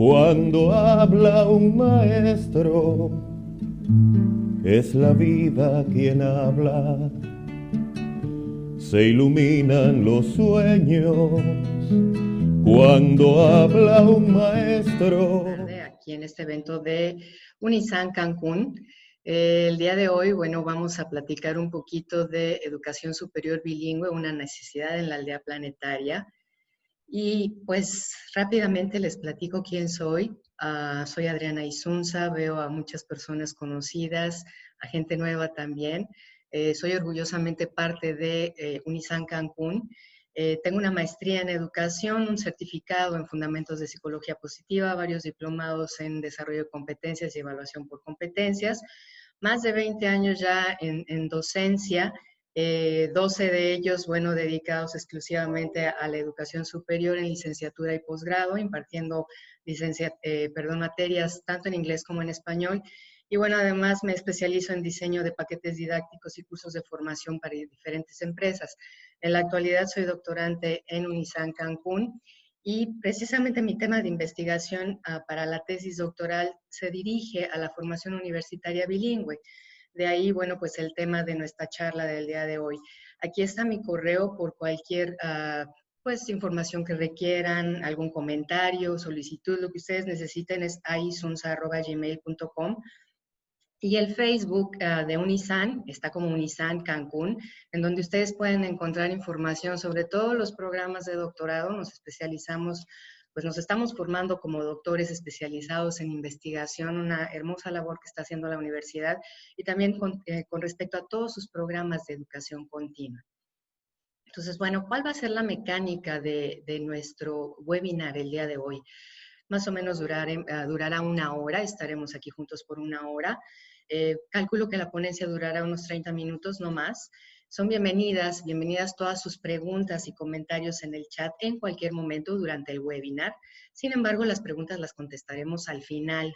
Cuando habla un maestro, es la vida quien habla. Se iluminan los sueños cuando habla un maestro. Aquí en este evento de Unisan Cancún. El día de hoy, bueno, vamos a platicar un poquito de educación superior bilingüe, una necesidad en la aldea planetaria. Y pues rápidamente les platico quién soy. Soy Adriana Isunza, veo a muchas personas conocidas, a gente nueva también. Soy orgullosamente parte de Unisan Cancún. Tengo una maestría en educación, un certificado en fundamentos de psicología positiva, varios diplomados en desarrollo de competencias y evaluación por competencias, más de 20 años ya en docencia, 12 de ellos, bueno, dedicados exclusivamente a la educación superior en licenciatura y posgrado, impartiendo materias tanto en inglés como en español. Y bueno, además me especializo en diseño de paquetes didácticos y cursos de formación para diferentes empresas. En la actualidad soy doctorante en Unisan Cancún y precisamente mi tema de investigación para la tesis doctoral se dirige a la formación universitaria bilingüe. De ahí, bueno, pues el tema de nuestra charla del día de hoy. Aquí está mi correo por cualquier pues información que requieran, algún comentario, solicitud, lo que ustedes necesiten es aisunza@gmail.com. Y el Facebook de Unisan está como Unisan Cancún, en donde ustedes pueden encontrar información sobre todos los programas de doctorado. Nos especializamos, pues nos estamos formando como doctores especializados en investigación, una hermosa labor que está haciendo la universidad, y también con respecto a todos sus programas de educación continua. Entonces, bueno, ¿cuál va a ser la mecánica de nuestro webinar el día de hoy? Más o menos durará una hora, estaremos aquí juntos por una hora. Calculo que la ponencia durará unos 30 minutos, no más. Son bienvenidas todas sus preguntas y comentarios en el chat en cualquier momento durante el webinar. Sin embargo, las preguntas las contestaremos al final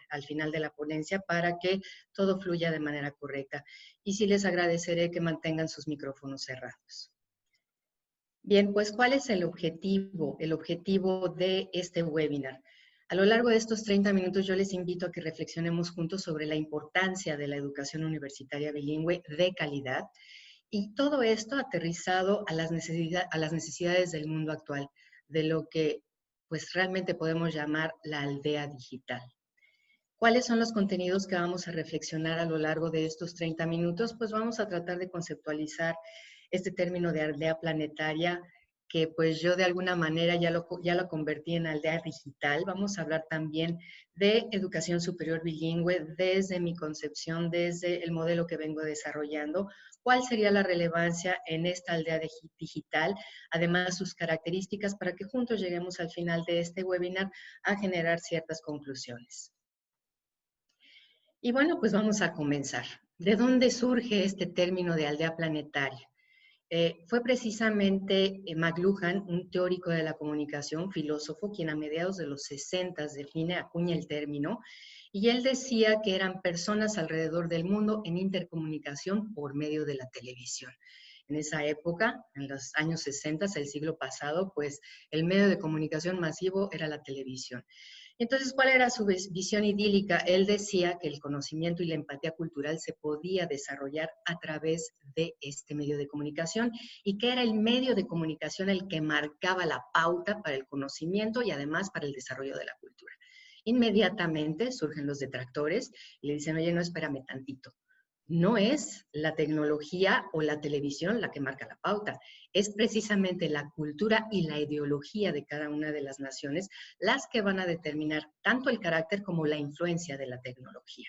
de la ponencia para que todo fluya de manera correcta. Y sí les agradeceré que mantengan sus micrófonos cerrados. Bien, pues, ¿cuál es el objetivo? El objetivo de este webinar. A lo largo de estos 30 minutos yo les invito a que reflexionemos juntos sobre la importancia de la educación universitaria bilingüe de calidad y todo esto aterrizado a las necesidades del mundo actual, de lo que pues realmente podemos llamar la aldea digital. ¿Cuáles son los contenidos que vamos a reflexionar a lo largo de estos 30 minutos? Pues vamos a tratar de conceptualizar este término de aldea planetaria, que pues yo de alguna manera ya lo convertí en aldea digital. Vamos a hablar también de educación superior bilingüe desde mi concepción, desde el modelo que vengo desarrollando. ¿Cuál sería la relevancia en esta aldea digital? Además, sus características para que juntos lleguemos al final de este webinar a generar ciertas conclusiones. Y bueno, pues vamos a comenzar. ¿De dónde surge este término de aldea planetaria? Fue precisamente McLuhan, un teórico de la comunicación, filósofo, quien a mediados de los 60 acuña el término, y él decía que eran personas alrededor del mundo en intercomunicación por medio de la televisión. En esa época, en los años 60 del siglo pasado, pues el medio de comunicación masivo era la televisión. Entonces, ¿cuál era su visión idílica? Él decía que el conocimiento y la empatía cultural se podía desarrollar a través de este medio de comunicación y que era el medio de comunicación el que marcaba la pauta para el conocimiento y además para el desarrollo de la cultura. Inmediatamente surgen los detractores y le dicen, oye, no, espérame tantito. No es la tecnología o la televisión la que marca la pauta, es precisamente la cultura y la ideología de cada una de las naciones las que van a determinar tanto el carácter como la influencia de la tecnología.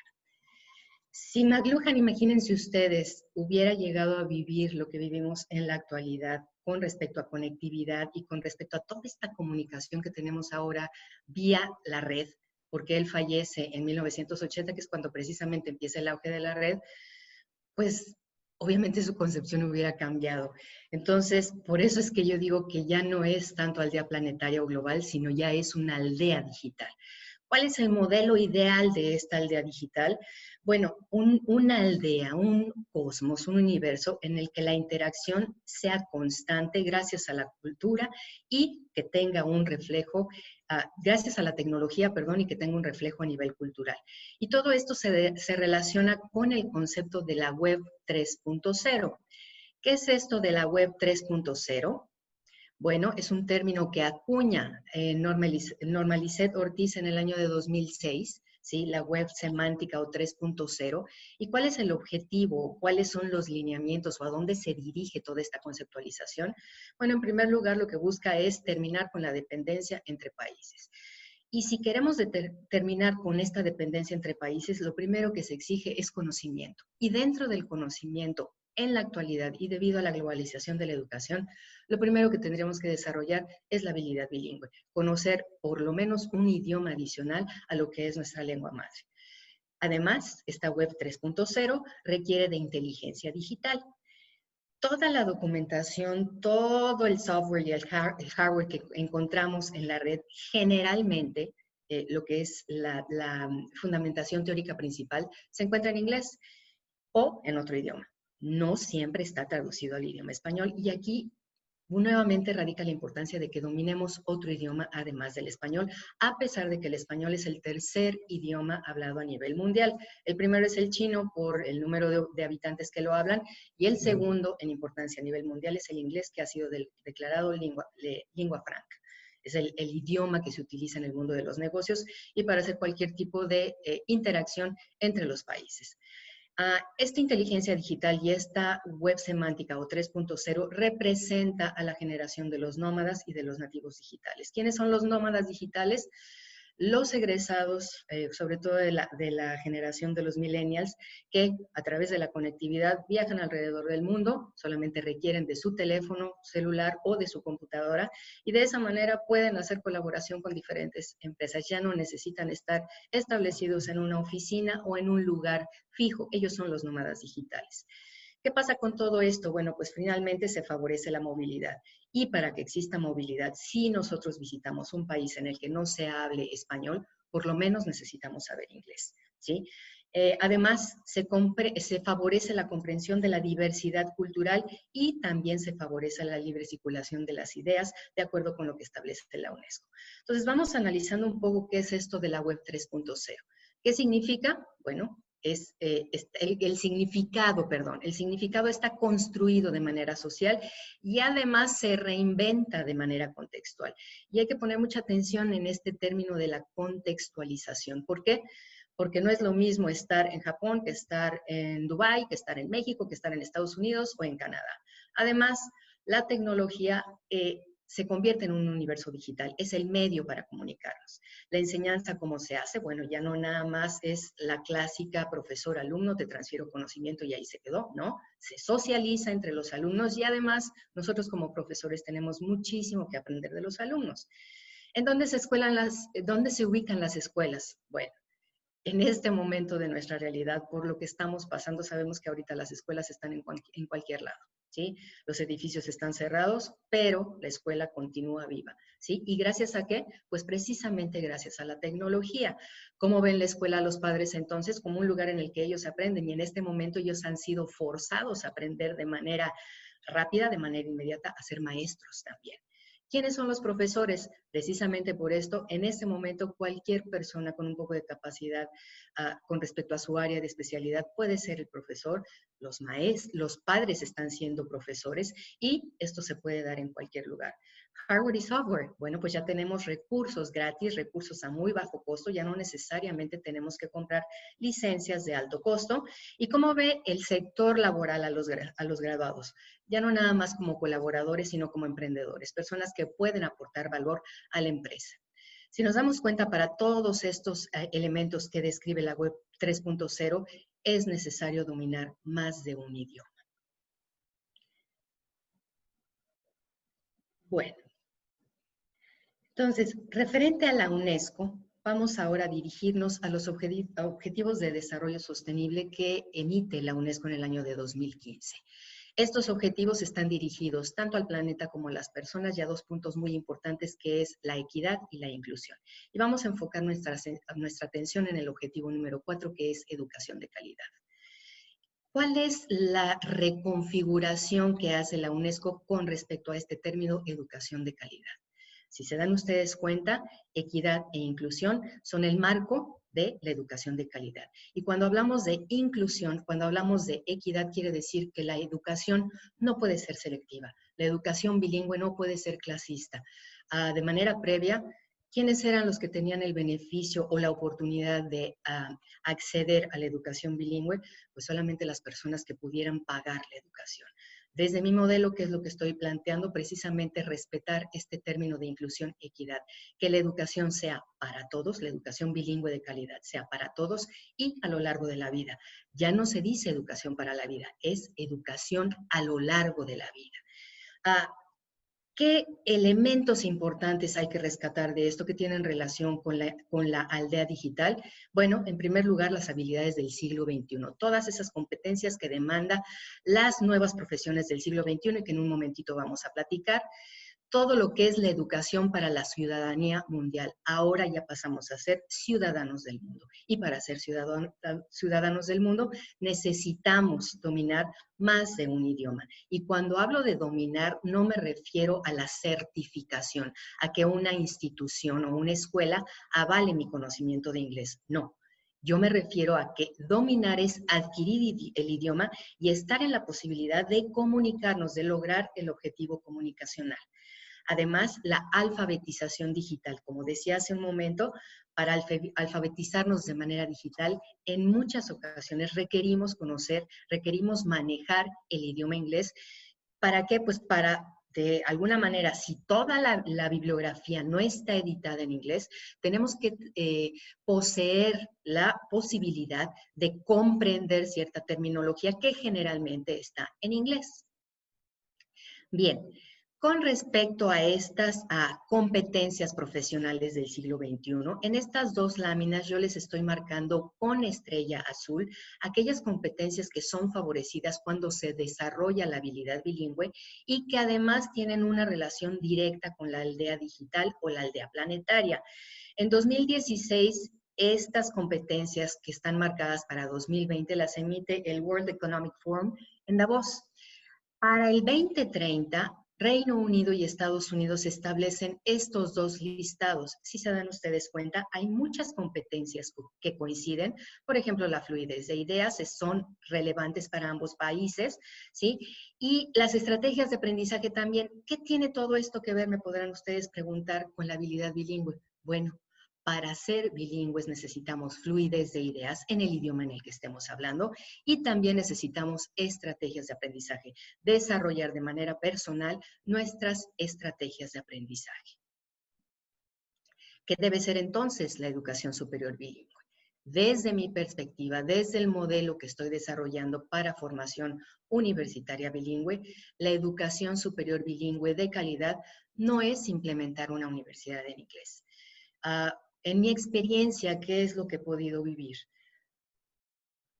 Si McLuhan, imagínense ustedes, hubiera llegado a vivir lo que vivimos en la actualidad con respecto a conectividad y con respecto a toda esta comunicación que tenemos ahora vía la red, porque él fallece en 1980, que es cuando precisamente empieza el auge de la red, pues obviamente su concepción hubiera cambiado. Entonces, por eso es que yo digo que ya no es tanto aldea planetaria o global, sino ya es una aldea digital. ¿Cuál es el modelo ideal de esta aldea digital? Bueno, una aldea, un cosmos, un universo en el que la interacción sea constante gracias a la cultura y que tenga un reflejo, gracias a la tecnología, perdón, y que tenga un reflejo a nivel cultural. Y todo esto se relaciona con el concepto de la web 3.0. ¿Qué es esto de la web 3.0? Bueno, es un término que acuña Norma Lisette Ortiz en el año de 2006, ¿sí? La web semántica o 3.0. ¿Y cuál es el objetivo? ¿Cuáles son los lineamientos o a dónde se dirige toda esta conceptualización? Bueno, en primer lugar, lo que busca es terminar con la dependencia entre países. Y si queremos terminar con esta dependencia entre países, lo primero que se exige es conocimiento. Y dentro del conocimiento, en la actualidad y debido a la globalización de la educación, lo primero que tendríamos que desarrollar es la habilidad bilingüe, conocer por lo menos un idioma adicional a lo que es nuestra lengua madre. Además, esta web 3.0 requiere de inteligencia digital. Toda la documentación, todo el software y el hardware que encontramos en la red, generalmente, lo que es la fundamentación teórica principal, se encuentra en inglés o en otro idioma. No siempre está traducido al idioma español y aquí nuevamente radica la importancia de que dominemos otro idioma además del español, a pesar de que el español es el tercer idioma hablado a nivel mundial. El primero es el chino por el número de habitantes que lo hablan y el segundo en importancia a nivel mundial es el inglés, que ha sido declarado lengua franca. Es el idioma que se utiliza en el mundo de los negocios y para hacer cualquier tipo de interacción entre los países. Esta inteligencia digital y esta web semántica o 3.0 representa a la generación de los nómadas y de los nativos digitales. ¿Quiénes son los nómadas digitales? Los egresados, sobre todo de la generación de los millennials, que a través de la conectividad viajan alrededor del mundo, solamente requieren de su teléfono celular o de su computadora, y de esa manera pueden hacer colaboración con diferentes empresas. Ya no necesitan estar establecidos en una oficina o en un lugar fijo. Ellos son los nómadas digitales. ¿Qué pasa con todo esto? Bueno, pues finalmente se favorece la movilidad. Y para que exista movilidad, si nosotros visitamos un país en el que no se hable español, por lo menos necesitamos saber inglés, ¿sí? Además, se favorece la comprensión de la diversidad cultural y también se favorece la libre circulación de las ideas, de acuerdo con lo que establece la UNESCO. Entonces, vamos analizando un poco qué es esto de la web 3.0. ¿Qué significa? Bueno, el significado, perdón, el significado está construido de manera social y además se reinventa de manera contextual. Y hay que poner mucha atención en este término de la contextualización. ¿Por qué? Porque no es lo mismo estar en Japón que estar en Dubái, que estar en México, que estar en Estados Unidos o en Canadá. Además, la tecnología se convierte en un universo digital, es el medio para comunicarnos. La enseñanza, ¿cómo se hace? Bueno, ya no nada más es la clásica profesor-alumno, te transfiero conocimiento y ahí se quedó, ¿no? Se socializa entre los alumnos y además nosotros como profesores tenemos muchísimo que aprender de los alumnos. ¿En dónde dónde se ubican las escuelas? Bueno, en este momento de nuestra realidad, por lo que estamos pasando, sabemos que ahorita las escuelas están en cualquier lado, ¿sí? Los edificios están cerrados, pero la escuela continúa viva, ¿sí? ¿Y gracias a qué? Pues precisamente gracias a la tecnología. ¿Cómo ven la escuela a los padres entonces? Como un lugar en el que ellos aprenden y en este momento ellos han sido forzados a aprender de manera rápida, de manera inmediata, a ser maestros también. ¿Quiénes son los profesores? Precisamente por esto, en este momento cualquier persona con un poco de capacidad con respecto a su área de especialidad puede ser el profesor, los padres están siendo profesores y esto se puede dar en cualquier lugar. Hardware y software, bueno, pues ya tenemos recursos gratis, recursos a muy bajo costo, ya no necesariamente tenemos que comprar licencias de alto costo. ¿Y cómo ve el sector laboral a los graduados? Ya no nada más como colaboradores, sino como emprendedores, personas que pueden aportar valor a la empresa. Si nos damos cuenta, para todos estos elementos que describe la web 3.0, es necesario dominar más de un idioma. Bueno, entonces, referente a la UNESCO, vamos ahora a dirigirnos a los Objetivos de Desarrollo Sostenible que emite la UNESCO en el año de 2015. Estos objetivos están dirigidos tanto al planeta como a las personas y a dos puntos muy importantes que es la equidad y la inclusión. Y vamos a enfocar nuestra atención en el objetivo número 4, que es educación de calidad. ¿Cuál es la reconfiguración que hace la UNESCO con respecto a este término educación de calidad? Si se dan ustedes cuenta, equidad e inclusión son el marco de la educación de calidad. Y cuando hablamos de inclusión, cuando hablamos de equidad, quiere decir que la educación no puede ser selectiva. La educación bilingüe no puede ser clasista. De manera previa, ¿quiénes eran los que tenían el beneficio o la oportunidad de acceder a la educación bilingüe? Pues solamente las personas que pudieran pagar la educación. Desde mi modelo, ¿qué es lo que estoy planteando? Precisamente respetar este término de inclusión y equidad, que la educación sea para todos, la educación bilingüe de calidad sea para todos y a lo largo de la vida. Ya no se dice educación para la vida, es educación a lo largo de la vida. ¿Qué elementos importantes hay que rescatar de esto que tienen relación con la aldea digital? Bueno, en primer lugar, las habilidades del siglo XXI. Todas esas competencias que demanda las nuevas profesiones del siglo XXI y que en un momentito vamos a platicar. Todo lo que es la educación para la ciudadanía mundial. Ahora ya pasamos a ser ciudadanos del mundo. Y para ser ciudadanos del mundo necesitamos dominar más de un idioma. Y cuando hablo de dominar, no me refiero a la certificación, a que una institución o una escuela avale mi conocimiento de inglés. No. Yo me refiero a que dominar es adquirir el idioma y estar en la posibilidad de comunicarnos, de lograr el objetivo comunicacional. Además, la alfabetización digital. Como decía hace un momento, para alfabetizarnos de manera digital, en muchas ocasiones requerimos conocer, requerimos manejar el idioma inglés. ¿Para qué? Pues para, de alguna manera, si toda la bibliografía no está editada en inglés, tenemos que poseer la posibilidad de comprender cierta terminología que generalmente está en inglés. Bien. Con respecto a estas competencias profesionales del siglo XXI, en estas dos láminas yo les estoy marcando con estrella azul aquellas competencias que son favorecidas cuando se desarrolla la habilidad bilingüe y que además tienen una relación directa con la aldea digital o la aldea planetaria. En 2016, estas competencias que están marcadas para 2020 las emite el World Economic Forum en Davos. Para el 2030, Reino Unido y Estados Unidos establecen estos dos listados. Si se dan ustedes cuenta, hay muchas competencias que coinciden. Por ejemplo, la fluidez de ideas son relevantes para ambos países, ¿sí? Y las estrategias de aprendizaje también. ¿Qué tiene todo esto que ver? Me podrán ustedes preguntar con la habilidad bilingüe. Bueno, para ser bilingües necesitamos fluidez de ideas en el idioma en el que estemos hablando y también necesitamos estrategias de aprendizaje, desarrollar de manera personal nuestras estrategias de aprendizaje. ¿Qué debe ser entonces la educación superior bilingüe? Desde mi perspectiva, desde el modelo que estoy desarrollando para formación universitaria bilingüe, la educación superior bilingüe de calidad no es implementar una universidad en inglés. En mi experiencia, ¿qué es lo que he podido vivir?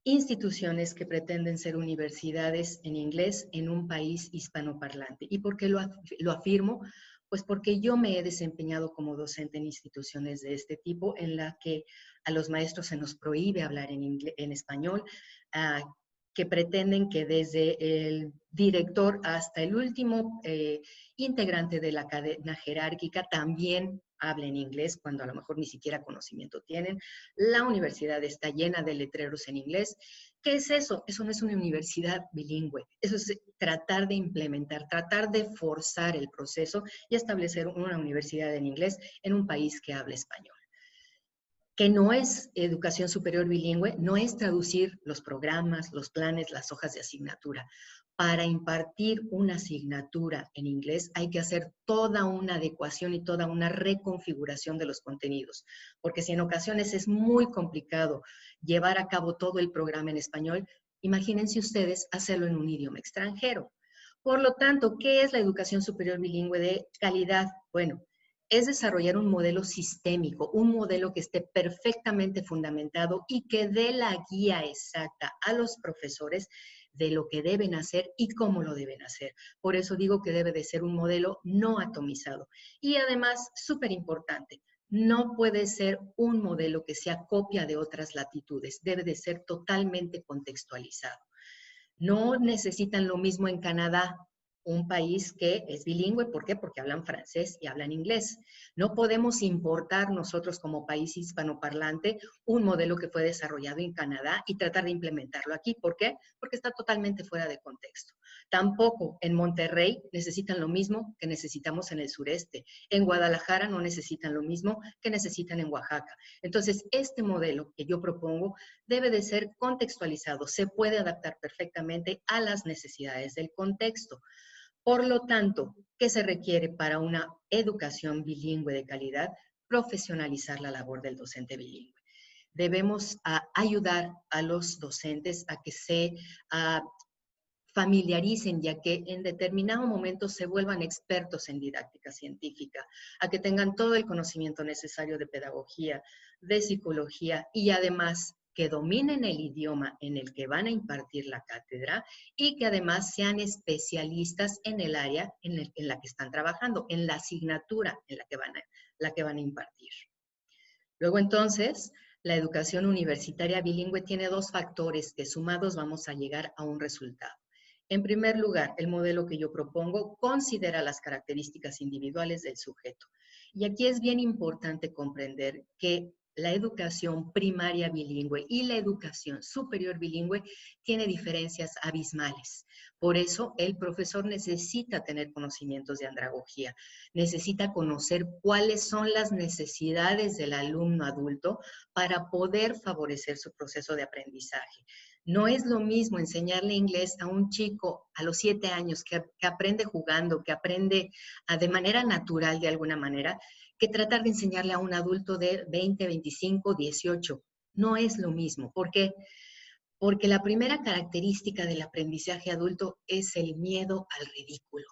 Instituciones que pretenden ser universidades en inglés en un país hispanoparlante. ¿Y por qué lo afirmo? Pues porque yo me he desempeñado como docente en instituciones de este tipo, en la que a los maestros se nos prohíbe hablar en español, que pretenden que desde el director hasta el último integrante de la cadena jerárquica también hablen inglés cuando a lo mejor ni siquiera conocimiento tienen. La universidad está llena de letreros en inglés. ¿Qué es eso? Eso no es una universidad bilingüe. Eso es tratar de implementar, tratar de forzar el proceso y establecer una universidad en inglés en un país que habla español. Que no es educación superior bilingüe, no es traducir los programas, los planes, las hojas de asignatura. Para impartir una asignatura en inglés hay que hacer toda una adecuación y toda una reconfiguración de los contenidos, porque si en ocasiones es muy complicado llevar a cabo todo el programa en español, imagínense ustedes hacerlo en un idioma extranjero. Por lo tanto, ¿qué es la educación superior bilingüe de calidad? Bueno, es desarrollar un modelo sistémico, un modelo que esté perfectamente fundamentado y que dé la guía exacta a los profesores de lo que deben hacer y cómo lo deben hacer. Por eso digo que debe de ser un modelo no atomizado. Y además, súper importante, no puede ser un modelo que sea copia de otras latitudes, debe de ser totalmente contextualizado. No necesitan lo mismo en Canadá, un país que es bilingüe. ¿Por qué? Porque hablan francés y hablan inglés. No podemos importar nosotros como país hispanoparlante un modelo que fue desarrollado en Canadá y tratar de implementarlo aquí. ¿Por qué? Porque está totalmente fuera de contexto. Tampoco en Monterrey necesitan lo mismo que necesitamos en el sureste. En Guadalajara no necesitan lo mismo que necesitan en Oaxaca. Entonces, este modelo que yo propongo debe de ser contextualizado, se puede adaptar perfectamente a las necesidades del contexto. Por lo tanto, ¿qué se requiere para una educación bilingüe de calidad? Profesionalizar la labor del docente bilingüe. Debemos ayudar a los docentes a que se familiaricen, ya que en determinado momento se vuelvan expertos en didáctica científica, a que tengan todo el conocimiento necesario de pedagogía, de psicología y además que dominen el idioma en el que van a impartir la cátedra y que además sean especialistas en el área en la que están trabajando, en la asignatura en la que van a impartir. Luego entonces, la educación universitaria bilingüe tiene dos factores que sumados vamos a llegar a un resultado. En primer lugar, el modelo que yo propongo considera las características individuales del sujeto. Y aquí es bien importante comprender que la educación primaria bilingüe y la educación superior bilingüe tiene diferencias abismales. Por eso, el profesor necesita tener conocimientos de andragogía, necesita conocer cuáles son las necesidades del alumno adulto para poder favorecer su proceso de aprendizaje. No es lo mismo enseñarle inglés a un chico a los 7 años que aprende jugando, que aprende de manera natural de alguna manera, que tratar de enseñarle a un adulto de 20, 25, 18. No es lo mismo. ¿Por qué? Porque la primera característica del aprendizaje adulto es el miedo al ridículo.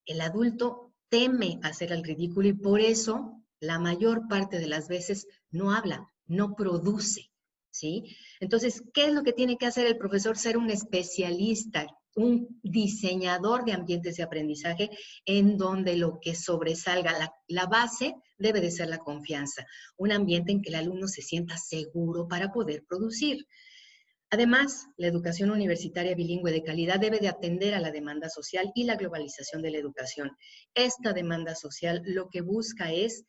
El adulto teme hacer el ridículo y por eso la mayor parte de las veces no habla, no produce, ¿sí? Entonces, ¿qué es lo que tiene que hacer el profesor? Ser un especialista, un diseñador de ambientes de aprendizaje en donde lo que sobresalga, la base debe de ser la confianza, un ambiente en que el alumno se sienta seguro para poder producir. Además, la educación universitaria bilingüe de calidad debe de atender a la demanda social y la globalización de la educación. Esta demanda social lo que busca es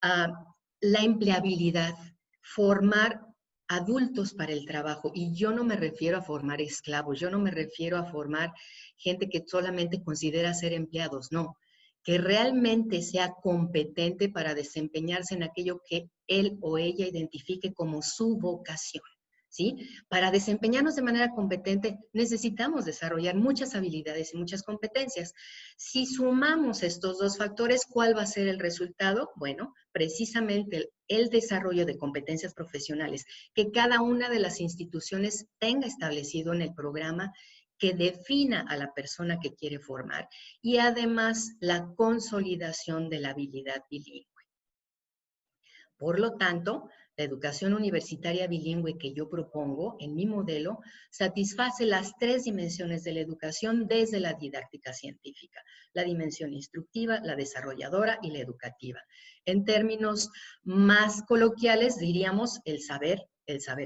la empleabilidad, formar adultos para el trabajo. Y yo no me refiero a formar esclavos, yo no me refiero a formar gente que solamente considera ser empleados, no, que realmente sea competente para desempeñarse en aquello que él o ella identifique como su vocación. ¿Sí? Para desempeñarnos de manera competente necesitamos desarrollar muchas habilidades y muchas competencias. Si sumamos estos dos factores, ¿cuál va a ser el resultado? Bueno, precisamente el desarrollo de competencias profesionales que cada una de las instituciones tenga establecido en el programa que defina a la persona que quiere formar y además la consolidación de la habilidad bilingüe. Por lo tanto, la educación universitaria bilingüe que yo propongo en mi modelo satisface las 3 dimensiones de la educación desde la didáctica científica: la dimensión instructiva, la desarrolladora y la educativa. En términos más coloquiales diríamos el saber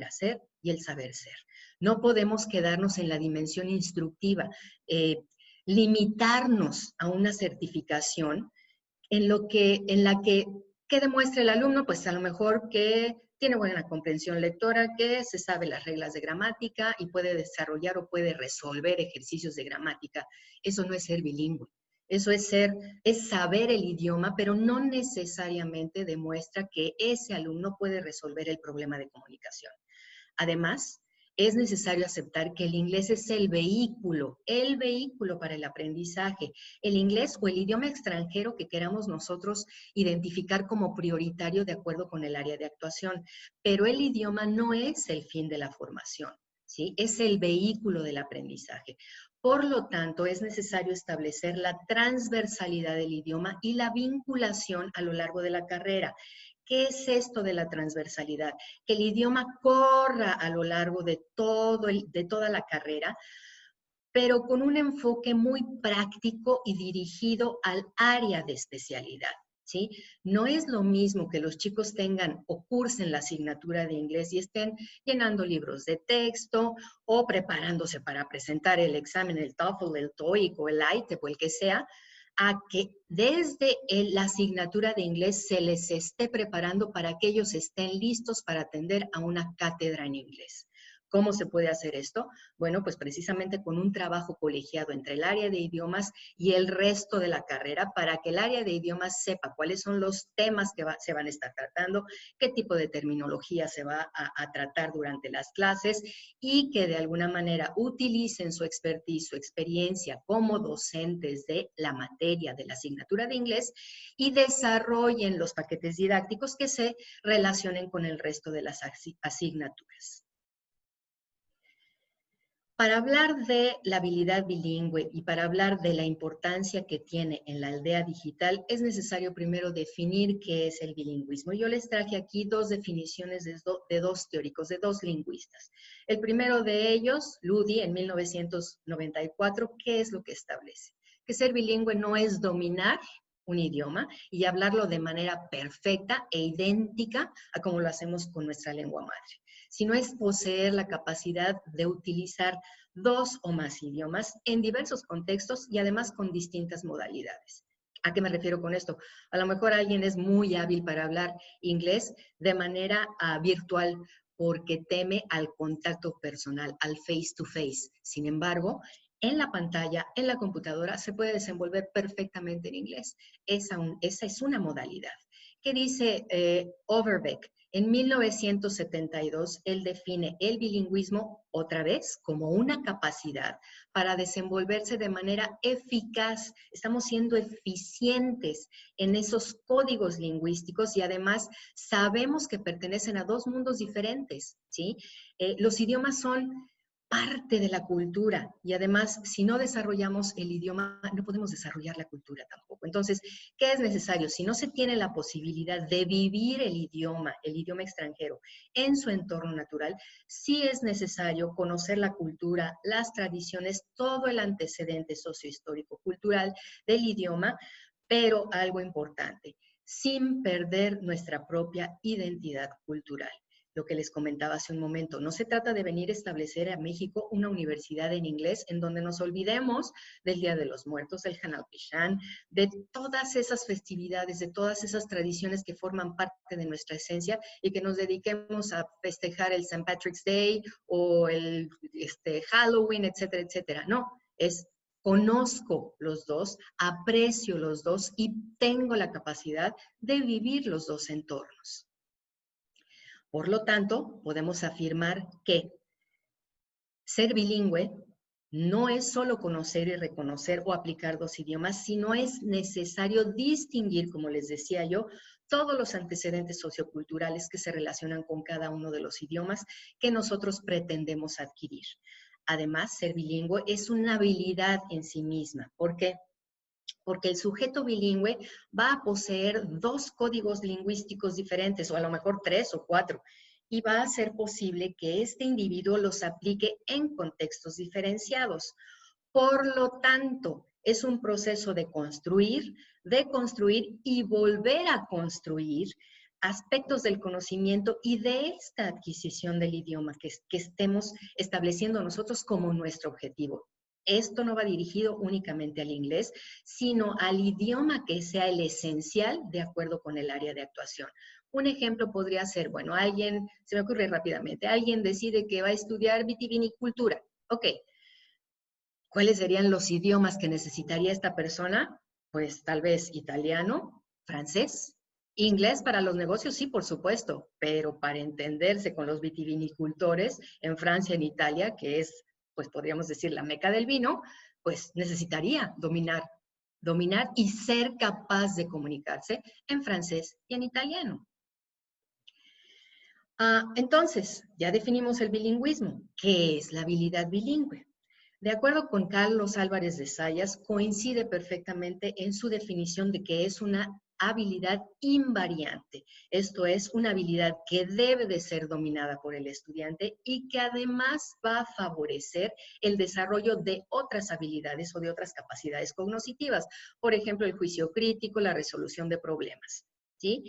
hacer y el saber ser. No podemos quedarnos en la dimensión instructiva, limitarnos a una certificación en la que ¿qué demuestra el alumno? Pues a lo mejor que tiene buena comprensión lectora, que se sabe las reglas de gramática y puede desarrollar o puede resolver ejercicios de gramática. Eso no es ser bilingüe. Eso es saber el idioma, pero no necesariamente demuestra que ese alumno puede resolver el problema de comunicación. Además, es necesario aceptar que el inglés es el vehículo para el aprendizaje, el inglés o el idioma extranjero que queramos nosotros identificar como prioritario de acuerdo con el área de actuación, pero el idioma no es el fin de la formación, ¿sí? Es el vehículo del aprendizaje. Por lo tanto, es necesario establecer la transversalidad del idioma y la vinculación a lo largo de la carrera. ¿Qué es esto de la transversalidad? Que el idioma corra a lo largo de toda la carrera pero con un enfoque muy práctico y dirigido al área de especialidad. ¿Sí? No es lo mismo que los chicos tengan o cursen la asignatura de inglés y estén llenando libros de texto o preparándose para presentar el examen, el TOEFL, el TOEIC o el ITEP o el que sea, a que desde la asignatura de inglés se les esté preparando para que ellos estén listos para atender a una cátedra en inglés. ¿Cómo se puede hacer esto? Bueno, pues precisamente con un trabajo colegiado entre el área de idiomas y el resto de la carrera para que el área de idiomas sepa cuáles son los temas que se van a estar tratando, qué tipo de terminología se va a tratar durante las clases y que de alguna manera utilicen su expertise, su experiencia como docentes de la materia de la asignatura de inglés y desarrollen los paquetes didácticos que se relacionen con el resto de las asignaturas. Para hablar de la habilidad bilingüe y para hablar de la importancia que tiene en la aldea digital, es necesario primero definir qué es el bilingüismo. Yo les traje aquí dos definiciones de dos teóricos, de dos lingüistas. El primero de ellos, Ludi, en 1994, ¿qué es lo que establece? Que ser bilingüe no es dominar un idioma y hablarlo de manera perfecta e idéntica a como lo hacemos con nuestra lengua madre, sino es poseer la capacidad de utilizar dos o más idiomas en diversos contextos y además con distintas modalidades. ¿A qué me refiero con esto? A lo mejor alguien es muy hábil para hablar inglés de manera virtual porque teme al contacto personal, al face to face. Sin embargo, en la pantalla, en la computadora, se puede desenvolver perfectamente en inglés. Esa es una modalidad. ¿Qué dice Overbeck? En 1972, él define el bilingüismo otra vez como una capacidad para desenvolverse de manera eficaz. Estamos siendo eficientes en esos códigos lingüísticos y además sabemos que pertenecen a dos mundos diferentes, ¿sí? Los idiomas son parte de la cultura y además si no desarrollamos el idioma no podemos desarrollar la cultura tampoco. Entonces, ¿qué es necesario? Si no se tiene la posibilidad de vivir el idioma extranjero en su entorno natural, sí es necesario conocer la cultura, las tradiciones, todo el antecedente sociohistórico cultural del idioma, pero algo importante, sin perder nuestra propia identidad cultural. Lo que les comentaba hace un momento, no se trata de venir a establecer a México una universidad en inglés en donde nos olvidemos del Día de los Muertos, del Hanal Pishan, de todas esas festividades, de todas esas tradiciones que forman parte de nuestra esencia y que nos dediquemos a festejar el St. Patrick's Day o el Halloween, etcétera, etcétera. No, es conozco los dos, aprecio los dos y tengo la capacidad de vivir los dos entornos. Por lo tanto, podemos afirmar que ser bilingüe no es solo conocer y reconocer o aplicar dos idiomas, sino es necesario distinguir, como les decía yo, todos los antecedentes socioculturales que se relacionan con cada uno de los idiomas que nosotros pretendemos adquirir. Además, ser bilingüe es una habilidad en sí misma. ¿Por qué? Porque el sujeto bilingüe va a poseer dos códigos lingüísticos diferentes, o a lo mejor 3 o 4, y va a ser posible que este individuo los aplique en contextos diferenciados. Por lo tanto, es un proceso de construir y volver a construir aspectos del conocimiento y de esta adquisición del idioma que estemos estableciendo nosotros como nuestro objetivo. Esto no va dirigido únicamente al inglés, sino al idioma que sea el esencial de acuerdo con el área de actuación. Un ejemplo podría ser, bueno, alguien, se me ocurre rápidamente, alguien decide que va a estudiar vitivinicultura. Ok, ¿cuáles serían los idiomas que necesitaría esta persona? Pues tal vez italiano, francés, inglés para los negocios, sí, por supuesto, pero para entenderse con los vitivinicultores en Francia, en Italia, que es, pues podríamos decir, la meca del vino, pues necesitaría dominar y ser capaz de comunicarse en francés y en italiano. Entonces, ya definimos el bilingüismo. ¿Qué es la habilidad bilingüe? De acuerdo con Carlos Álvarez de Zayas, coincide perfectamente en su definición de que es una habilidad invariante. Esto es una habilidad que debe de ser dominada por el estudiante y que además va a favorecer el desarrollo de otras habilidades o de otras capacidades cognitivas. Por ejemplo, el juicio crítico, la resolución de problemas, ¿sí?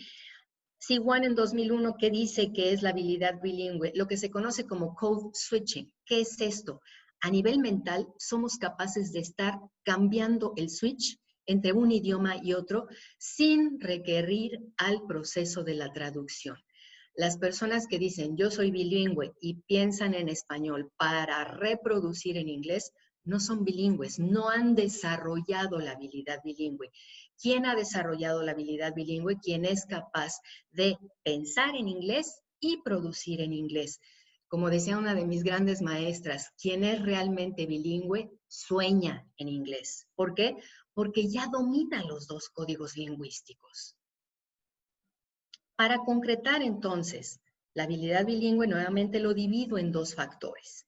Siwan en 2001, ¿qué dice que es la habilidad bilingüe? Lo que se conoce como code switching. ¿Qué es esto? A nivel mental, somos capaces de estar cambiando el switch entre un idioma y otro sin requerir al proceso de la traducción. Las personas que dicen yo soy bilingüe y piensan en español para reproducir en inglés, no son bilingües, no han desarrollado la habilidad bilingüe. ¿Quién ha desarrollado la habilidad bilingüe? Quien es capaz de pensar en inglés y producir en inglés. Como decía una de mis grandes maestras, quien es realmente bilingüe sueña en inglés. ¿Por qué? Porque ya domina los dos códigos lingüísticos. Para concretar entonces la habilidad bilingüe, nuevamente lo divido en dos factores.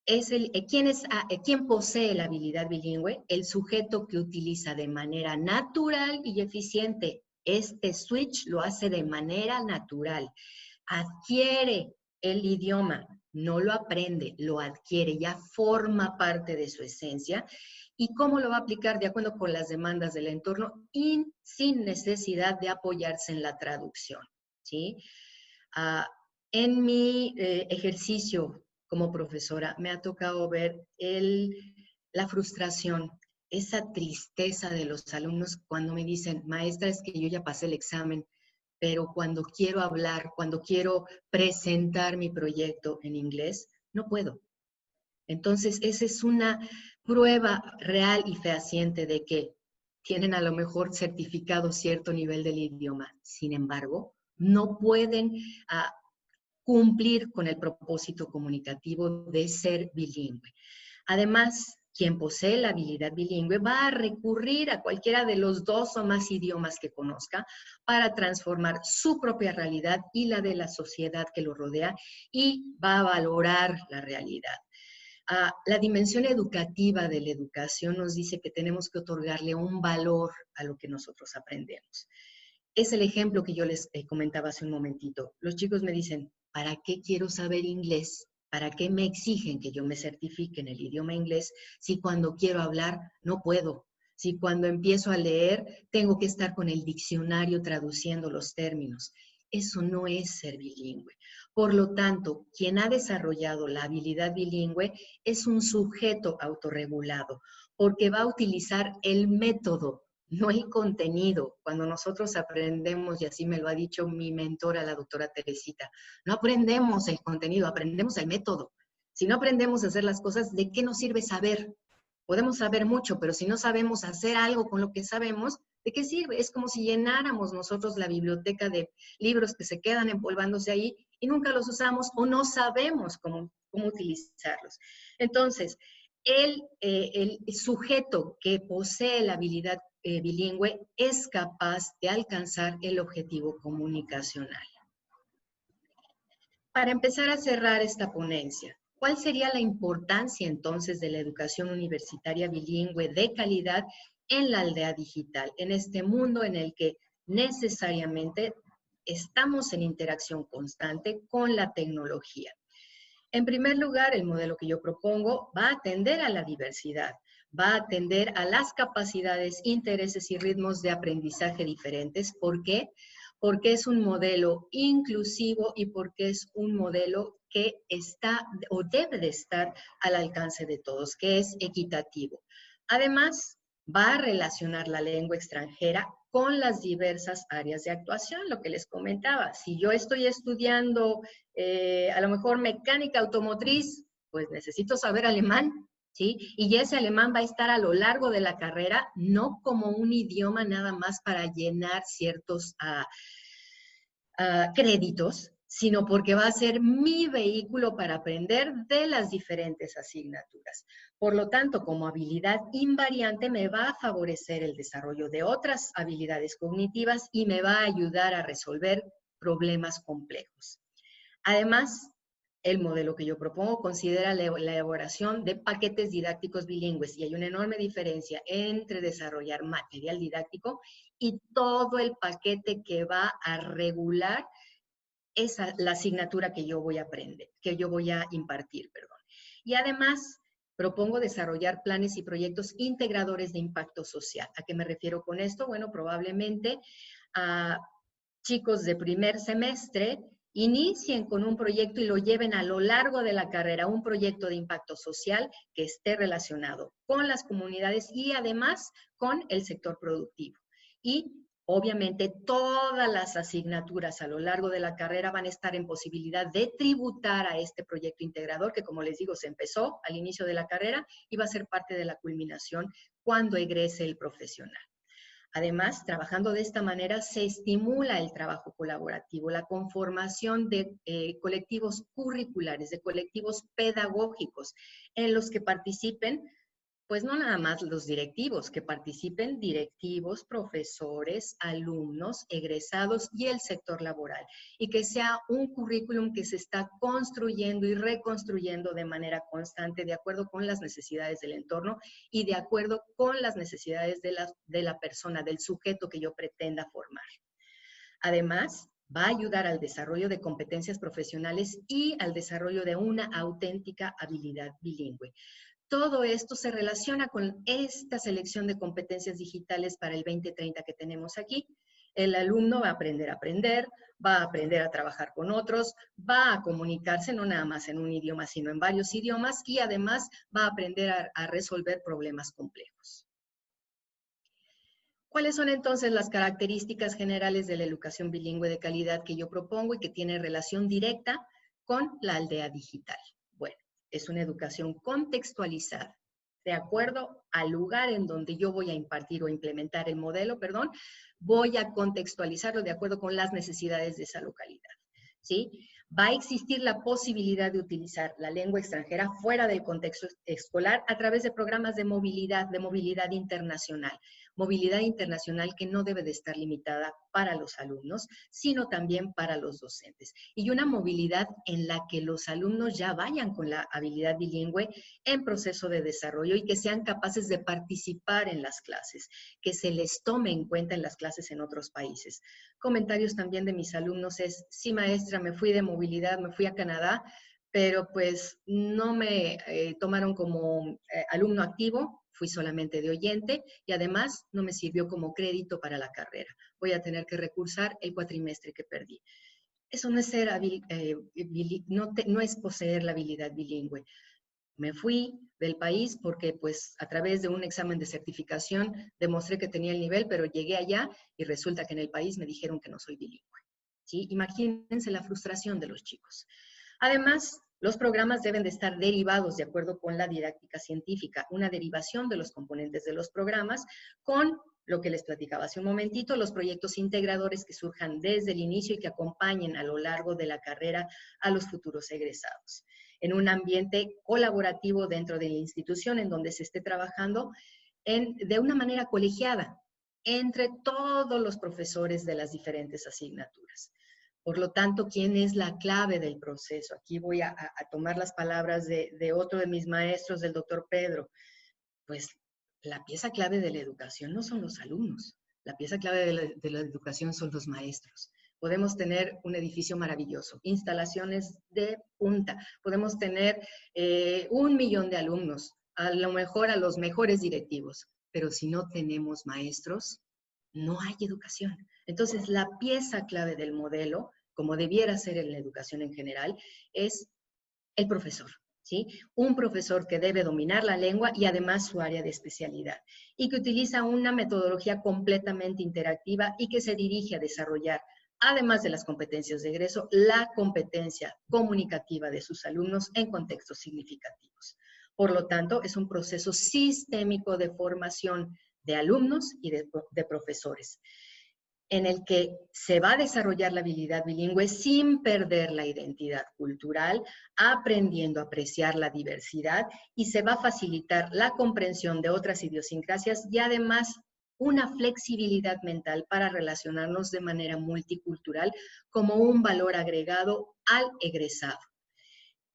¿Quién posee la habilidad bilingüe? El sujeto que utiliza de manera natural y eficiente este switch, lo hace de manera natural. Adquiere el idioma, no lo aprende, lo adquiere, ya forma parte de su esencia. ¿Y cómo lo va a aplicar? De acuerdo con las demandas del entorno y sin necesidad de apoyarse en la traducción, ¿sí? En mi ejercicio como profesora me ha tocado ver la frustración, esa tristeza de los alumnos cuando me dicen, maestra, es que yo ya pasé el examen, pero cuando quiero hablar, cuando quiero presentar mi proyecto en inglés, no puedo. Entonces, esa es una prueba real y fehaciente de que tienen a lo mejor certificado cierto nivel del idioma. Sin embargo, no pueden cumplir con el propósito comunicativo de ser bilingüe. Además, quien posee la habilidad bilingüe va a recurrir a cualquiera de los dos o más idiomas que conozca para transformar su propia realidad y la de la sociedad que lo rodea y va a valorar la realidad. La dimensión educativa de la educación nos dice que tenemos que otorgarle un valor a lo que nosotros aprendemos. Es el ejemplo que yo les comentaba hace un momentito. Los chicos me dicen, ¿para qué quiero saber inglés? ¿Para qué me exigen que yo me certifique en el idioma inglés si cuando quiero hablar no puedo? Si cuando empiezo a leer tengo que estar con el diccionario traduciendo los términos. Eso no es ser bilingüe. Por lo tanto, quien ha desarrollado la habilidad bilingüe es un sujeto autorregulado, porque va a utilizar el método, no el contenido. Cuando nosotros aprendemos, y así me lo ha dicho mi mentora, la doctora Teresita, no aprendemos el contenido, aprendemos el método. Si no aprendemos a hacer las cosas, ¿de qué nos sirve saber? Podemos saber mucho, pero si no sabemos hacer algo con lo que sabemos, ¿de qué sirve? Es como si llenáramos nosotros la biblioteca de libros que se quedan empolvándose ahí y nunca los usamos o no sabemos cómo utilizarlos. Entonces, el sujeto que posee la habilidad bilingüe es capaz de alcanzar el objetivo comunicacional. Para empezar a cerrar esta ponencia, ¿cuál sería la importancia entonces de la educación universitaria bilingüe de calidad en la aldea digital, en este mundo en el que necesariamente estamos en interacción constante con la tecnología? En primer lugar, el modelo que yo propongo va a atender a la diversidad, va a atender a las capacidades, intereses y ritmos de aprendizaje diferentes. ¿Por qué? Porque es un modelo inclusivo y porque es un modelo que está o debe de estar al alcance de todos, que es equitativo. Además, va a relacionar la lengua extranjera con las diversas áreas de actuación, lo que les comentaba. Si yo estoy estudiando a lo mejor mecánica automotriz, pues necesito saber alemán, ¿sí? Y ese alemán va a estar a lo largo de la carrera, no como un idioma nada más para llenar ciertos créditos, sino porque va a ser mi vehículo para aprender de las diferentes asignaturas. Por lo tanto, como habilidad invariante me va a favorecer el desarrollo de otras habilidades cognitivas y me va a ayudar a resolver problemas complejos. Además, el modelo que yo propongo considera la elaboración de paquetes didácticos bilingües y hay una enorme diferencia entre desarrollar material didáctico y todo el paquete que va a regular la asignatura que yo voy a aprender, que yo voy a impartir, perdón. Y además, propongo desarrollar planes y proyectos integradores de impacto social. ¿A qué me refiero con esto? Bueno, probablemente a chicos de primer semestre inicien con un proyecto y lo lleven a lo largo de la carrera, un proyecto de impacto social que esté relacionado con las comunidades y además con el sector productivo. Y obviamente todas las asignaturas a lo largo de la carrera van a estar en posibilidad de tributar a este proyecto integrador que, como les digo, se empezó al inicio de la carrera y va a ser parte de la culminación cuando egrese el profesional. Además, trabajando de esta manera, se estimula el trabajo colaborativo, la conformación de colectivos curriculares, de colectivos pedagógicos, en los que participen, pues no nada más los directivos, que participen directivos, profesores, alumnos, egresados y el sector laboral. Y que sea un currículum que se está construyendo y reconstruyendo de manera constante, de acuerdo con las necesidades del entorno y de acuerdo con las necesidades de la persona, del sujeto que yo pretenda formar. Además, va a ayudar al desarrollo de competencias profesionales y al desarrollo de una auténtica habilidad bilingüe. Todo esto se relaciona con esta selección de competencias digitales para el 2030 que tenemos aquí. El alumno va a aprender, va a aprender a trabajar con otros, va a comunicarse no nada más en un idioma, sino en varios idiomas y además va a aprender a resolver problemas complejos. ¿Cuáles son entonces las características generales de la educación bilingüe de calidad que yo propongo y que tiene relación directa con la aldea digital? Bueno, es una educación contextualizada, de acuerdo al lugar en donde yo voy a impartir o implementar el modelo, voy a contextualizarlo de acuerdo con las necesidades de esa localidad, ¿sí? Va a existir la posibilidad de utilizar la lengua extranjera fuera del contexto escolar a través de programas de movilidad internacional. Movilidad internacional que no debe de estar limitada para los alumnos, sino también para los docentes. Y una movilidad en la que los alumnos ya vayan con la habilidad bilingüe en proceso de desarrollo y que sean capaces de participar en las clases, que se les tome en cuenta en las clases en otros países. Comentarios también de mis alumnos es, sí maestra, me fui de movilidad, me fui a Canadá, pero pues no me tomaron como alumno activo, fui solamente de oyente y además no me sirvió como crédito para la carrera. Voy a tener que recursar el cuatrimestre que perdí. Eso no es ser no es poseer la habilidad bilingüe. Me fui del país porque pues a través de un examen de certificación demostré que tenía el nivel, pero llegué allá y resulta que en el país me dijeron que no soy bilingüe. ¿Sí? Imagínense la frustración de los chicos. Además, los programas deben de estar derivados de acuerdo con la didáctica científica, una derivación de los componentes de los programas con lo que les platicaba hace un momentito, los proyectos integradores que surjan desde el inicio y que acompañen a lo largo de la carrera a los futuros egresados. En un ambiente colaborativo dentro de la institución en donde se esté trabajando de una manera colegiada entre todos los profesores de las diferentes asignaturas. Por lo tanto, ¿quién es la clave del proceso? Aquí voy a tomar las palabras de otro de mis maestros, del doctor Pedro. Pues la pieza clave de la educación no son los alumnos, la pieza clave de la educación son los maestros. Podemos tener un edificio maravilloso, instalaciones de punta, podemos tener 1 millón de alumnos, a lo mejor a los mejores directivos, pero si no tenemos maestros, no hay educación. Entonces, la pieza clave del modelo, como debiera ser en la educación en general, es el profesor, ¿sí? Un profesor que debe dominar la lengua y además su área de especialidad y que utiliza una metodología completamente interactiva y que se dirige a desarrollar, además de las competencias de egreso, la competencia comunicativa de sus alumnos en contextos significativos. Por lo tanto, es un proceso sistémico de formación de alumnos y de profesores, en el que se va a desarrollar la habilidad bilingüe sin perder la identidad cultural, aprendiendo a apreciar la diversidad y se va a facilitar la comprensión de otras idiosincrasias y además una flexibilidad mental para relacionarnos de manera multicultural como un valor agregado al egresado.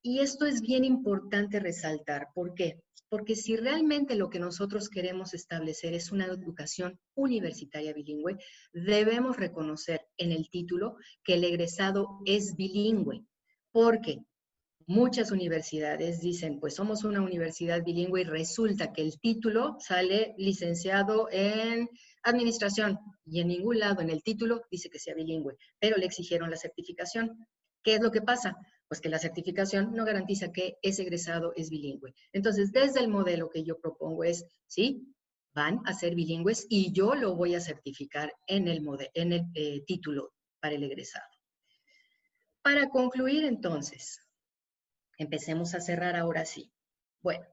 Y esto es bien importante resaltar. ¿Por qué? Porque si realmente lo que nosotros queremos establecer es una educación universitaria bilingüe, debemos reconocer en el título que el egresado es bilingüe, porque muchas universidades dicen, pues somos una universidad bilingüe y resulta que el título sale licenciado en administración y en ningún lado en el título dice que sea bilingüe, pero le exigieron la certificación. ¿Qué es lo que pasa? Pues que la certificación no garantiza que ese egresado es bilingüe. Entonces, desde el modelo que yo propongo es, sí, van a ser bilingües y yo lo voy a certificar en el título para el egresado. Para concluir, entonces, empecemos a cerrar ahora sí. Bueno,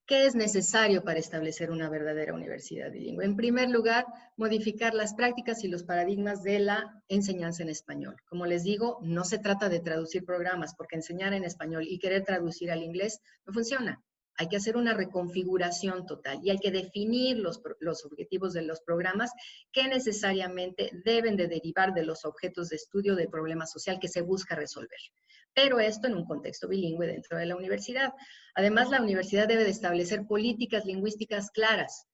¿qué es necesario para establecer una verdadera universidad bilingüe? En primer lugar, modificar las prácticas y los paradigmas de la enseñanza en español. Como les digo, no se trata de traducir programas, porque enseñar en español y querer traducir al inglés no funciona. Hay que hacer una reconfiguración total y hay que definir los objetivos de los programas que necesariamente deben de derivar de los objetos de estudio del problema social que se busca resolver. Pero esto en un contexto bilingüe dentro de la universidad. Además, la universidad debe de establecer políticas lingüísticas claras.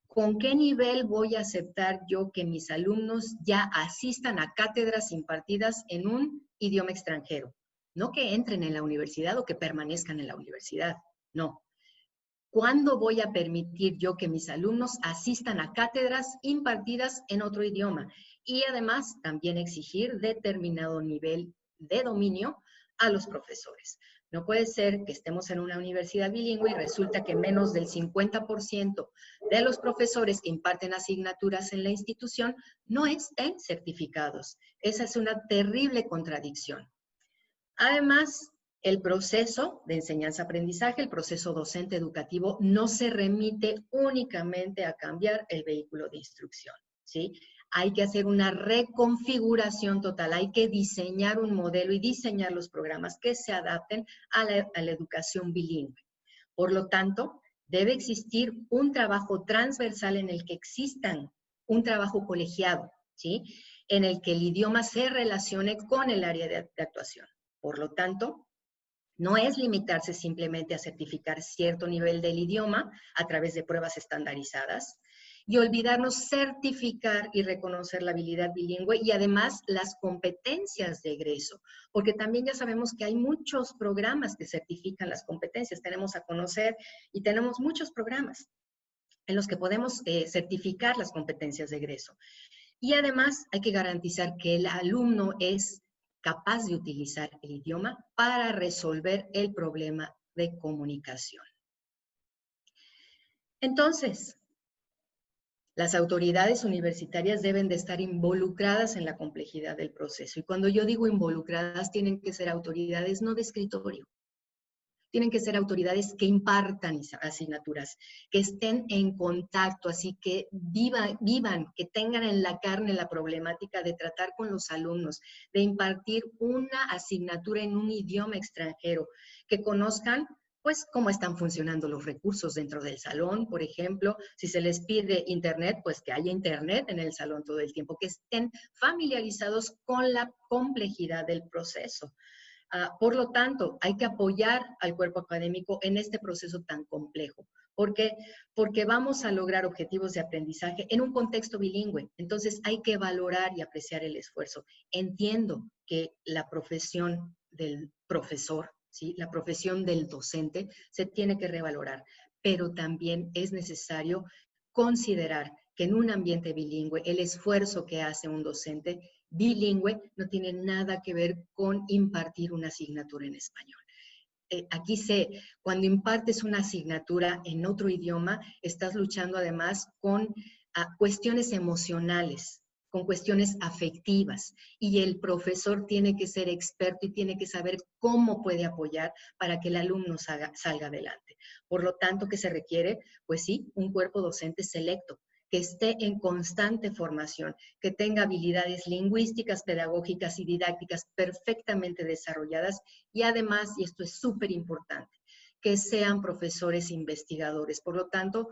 ¿Con qué nivel voy a aceptar yo que mis alumnos ya asistan a cátedras impartidas en un idioma extranjero? No que entren en la universidad o que permanezcan en la universidad, no. ¿Cuándo voy a permitir yo que mis alumnos asistan a cátedras impartidas en otro idioma? Y además también exigir determinado nivel de dominio a los profesores. No puede ser que estemos en una universidad bilingüe y resulta que menos del 50% de los profesores que imparten asignaturas en la institución no estén certificados. Esa es una terrible contradicción. Además, el proceso de enseñanza-aprendizaje, el proceso docente educativo, no se remite únicamente a cambiar el vehículo de instrucción, ¿sí? Hay que hacer una reconfiguración total, hay que diseñar un modelo y diseñar los programas que se adapten a la educación bilingüe. Por lo tanto, debe existir un trabajo transversal en el que existan un trabajo colegiado, ¿sí? En el que el idioma se relacione con el área de actuación. Por lo tanto, no es limitarse simplemente a certificar cierto nivel del idioma a través de pruebas estandarizadas y olvidarnos certificar y reconocer la habilidad bilingüe y además las competencias de egreso, porque también ya sabemos que hay muchos programas que certifican las competencias, tenemos a conocer y tenemos muchos programas en los que podemos certificar las competencias de egreso. Y además hay que garantizar que el alumno es capaz de utilizar el idioma para resolver el problema de comunicación. Entonces, las autoridades universitarias deben de estar involucradas en la complejidad del proceso. Y cuando yo digo involucradas, tienen que ser autoridades no de escritorio. Tienen que ser autoridades que impartan asignaturas, que estén en contacto, así que vivan, que tengan en la carne la problemática de tratar con los alumnos, de impartir una asignatura en un idioma extranjero, que conozcan pues cómo están funcionando los recursos dentro del salón, por ejemplo, si se les pide internet, pues que haya internet en el salón todo el tiempo, que estén familiarizados con la complejidad del proceso. Por lo tanto, hay que apoyar al cuerpo académico en este proceso tan complejo. ¿Por qué? Porque vamos a lograr objetivos de aprendizaje en un contexto bilingüe. Entonces, hay que valorar y apreciar el esfuerzo. Entiendo que la profesión del profesor, ¿sí? La profesión del docente se tiene que revalorar, pero también es necesario considerar que en un ambiente bilingüe el esfuerzo que hace un docente bilingüe no tiene nada que ver con impartir una asignatura en español. Aquí cuando impartes una asignatura en otro idioma, estás luchando además con cuestiones emocionales, con cuestiones afectivas, y el profesor tiene que ser experto y tiene que saber cómo puede apoyar para que el alumno salga adelante. Por lo tanto, ¿qué se requiere? Pues sí, un cuerpo docente selecto, que esté en constante formación, que tenga habilidades lingüísticas, pedagógicas y didácticas perfectamente desarrolladas y además, y esto es súper importante, que sean profesores investigadores. Por lo tanto,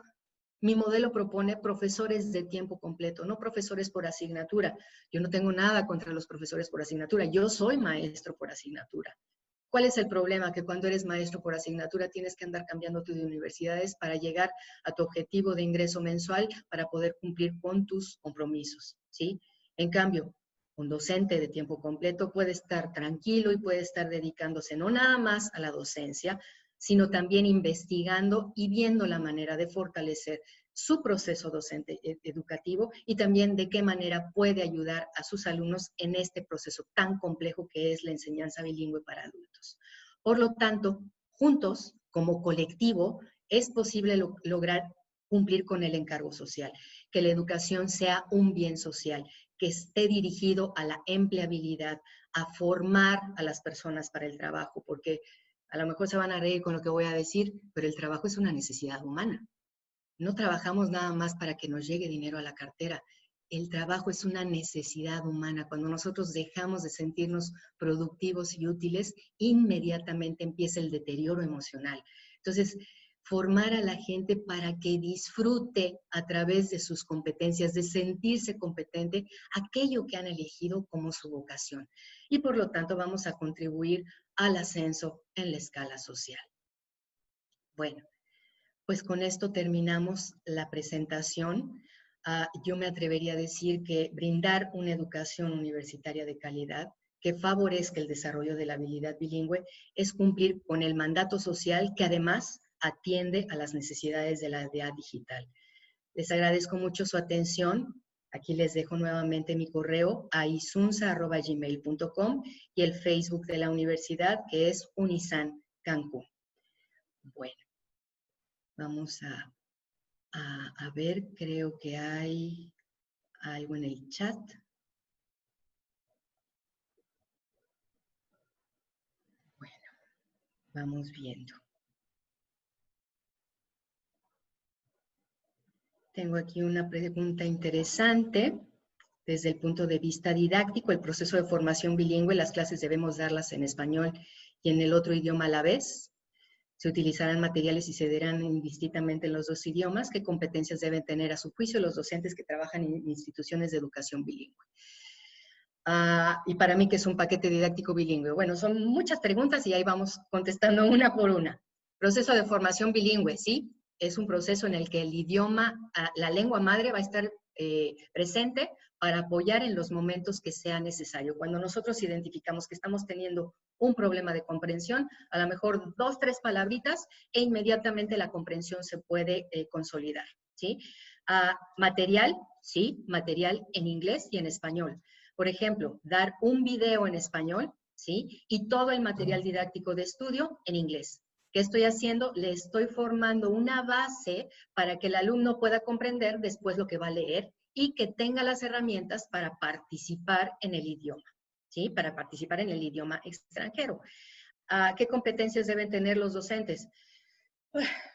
mi modelo propone profesores de tiempo completo, no profesores por asignatura. Yo no tengo nada contra los profesores por asignatura, yo soy maestro por asignatura. ¿Cuál es el problema? Que cuando eres maestro por asignatura tienes que andar cambiándote de universidades para llegar a tu objetivo de ingreso mensual para poder cumplir con tus compromisos, ¿sí? En cambio, un docente de tiempo completo puede estar tranquilo y puede estar dedicándose no nada más a la docencia, sino también investigando y viendo la manera de fortalecer su proceso docente educativo y también de qué manera puede ayudar a sus alumnos en este proceso tan complejo que es la enseñanza bilingüe para adultos. Por lo tanto, juntos, como colectivo, es posible lograr cumplir con el encargo social, que la educación sea un bien social, que esté dirigido a la empleabilidad, a formar a las personas para el trabajo, porque a lo mejor se van a reír con lo que voy a decir, pero el trabajo es una necesidad humana. No trabajamos nada más para que nos llegue dinero a la cartera. El trabajo es una necesidad humana. Cuando nosotros dejamos de sentirnos productivos y útiles, inmediatamente empieza el deterioro emocional. Entonces, formar a la gente para que disfrute a través de sus competencias, de sentirse competente, aquello que han elegido como su vocación. Y por lo tanto vamos a contribuir al ascenso en la escala social. Bueno, pues con esto terminamos la presentación. Yo me atrevería a decir que brindar una educación universitaria de calidad que favorezca el desarrollo de la habilidad bilingüe es cumplir con el mandato social que además atiende a las necesidades de la edad digital. Les agradezco mucho su atención. Aquí les dejo nuevamente mi correo a isunza@gmail.com y el Facebook de la universidad, que es Unisan Cancún. Bueno, vamos a ver, creo que hay algo en el chat. Bueno, vamos viendo. Tengo aquí una pregunta interesante. Desde el punto de vista didáctico, el proceso de formación bilingüe, las clases debemos darlas en español y en el otro idioma a la vez. Se utilizarán materiales y se darán indistintamente en los dos idiomas. ¿Qué competencias deben tener a su juicio los docentes que trabajan en instituciones de educación bilingüe? Y para mí, ¿qué es un paquete didáctico bilingüe? Bueno, son muchas preguntas y ahí vamos contestando una por una. Proceso de formación bilingüe, ¿sí? Es un proceso en el que el idioma, la lengua madre va a estar presente para apoyar en los momentos que sea necesario. Cuando nosotros identificamos que estamos teniendo un problema de comprensión, a lo mejor 2, 3 palabritas e inmediatamente la comprensión se puede consolidar, ¿sí? Material, sí, material en inglés y en español. Por ejemplo, dar un video en español, ¿sí? Y todo el material didáctico de estudio en inglés. ¿Qué estoy haciendo? Le estoy formando una base para que el alumno pueda comprender después lo que va a leer y que tenga las herramientas para participar en el idioma, ¿sí? Para participar en el idioma extranjero. ¿Qué competencias deben tener los docentes?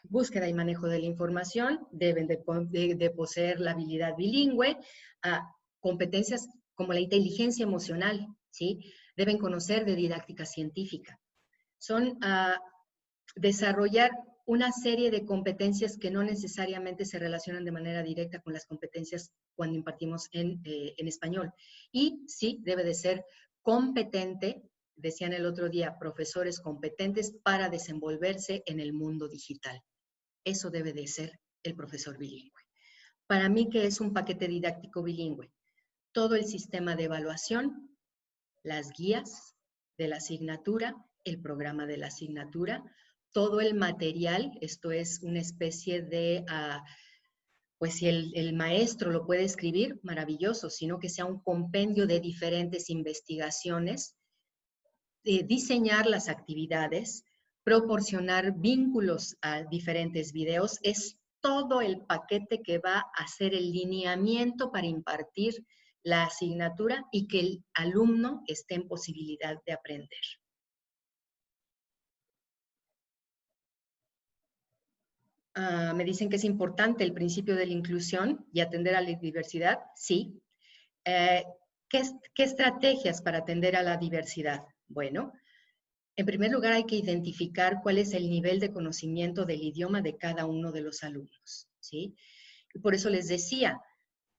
Búsqueda y manejo de la información, deben de poseer la habilidad bilingüe, competencias como la inteligencia emocional, ¿sí? Deben conocer de didáctica científica. Son desarrollar una serie de competencias que no necesariamente se relacionan de manera directa con las competencias cuando impartimos en español. Y sí, debe de ser competente, decían el otro día, profesores competentes para desenvolverse en el mundo digital. Eso debe de ser el profesor bilingüe. Para mí, ¿qué es un paquete didáctico bilingüe? Todo el sistema de evaluación, las guías de la asignatura, el programa de la asignatura, todo el material, esto es una especie de, pues si el maestro lo puede escribir, maravilloso, sino que sea un compendio de diferentes investigaciones, diseñar las actividades, proporcionar vínculos a diferentes videos, es todo el paquete que va a hacer el lineamiento para impartir la asignatura y que el alumno esté en posibilidad de aprender. Me dicen que es importante el principio de la inclusión y atender a la diversidad. Sí. ¿Qué estrategias para atender a la diversidad? Bueno, en primer lugar hay que identificar cuál es el nivel de conocimiento del idioma de cada uno de los alumnos, ¿sí? Y por eso les decía,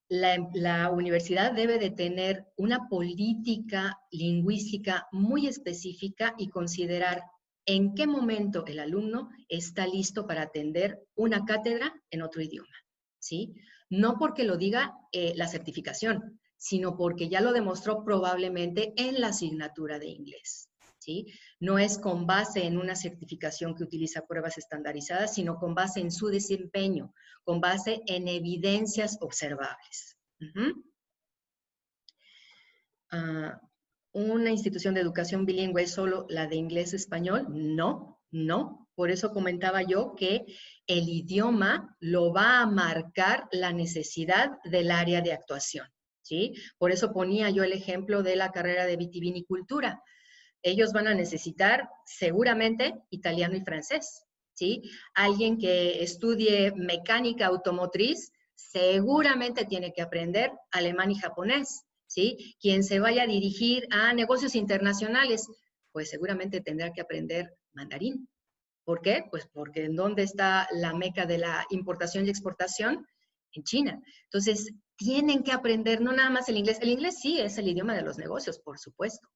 la universidad debe de tener una política lingüística muy específica y considerar en qué momento el alumno está listo para atender una cátedra en otro idioma, ¿sí? No porque lo diga la certificación, sino porque ya lo demostró probablemente en la asignatura de inglés, ¿sí? No es con base en una certificación que utiliza pruebas estandarizadas, sino con base en su desempeño, con base en evidencias observables. ¿Una institución de educación bilingüe es solo la de inglés-español? No, no. Por eso comentaba yo que el idioma lo va a marcar la necesidad del área de actuación, ¿sí? Por eso ponía yo el ejemplo de la carrera de vitivinicultura. Ellos van a necesitar seguramente italiano y francés, ¿sí? Alguien que estudie mecánica automotriz seguramente tiene que aprender alemán y japonés, ¿sí? Quien se vaya a dirigir a negocios internacionales, pues seguramente tendrá que aprender mandarín. ¿Por qué? Pues porque ¿en dónde está la meca de la importación y exportación? En China. Entonces, tienen que aprender no nada más el inglés. El inglés sí es el idioma de los negocios, por supuesto,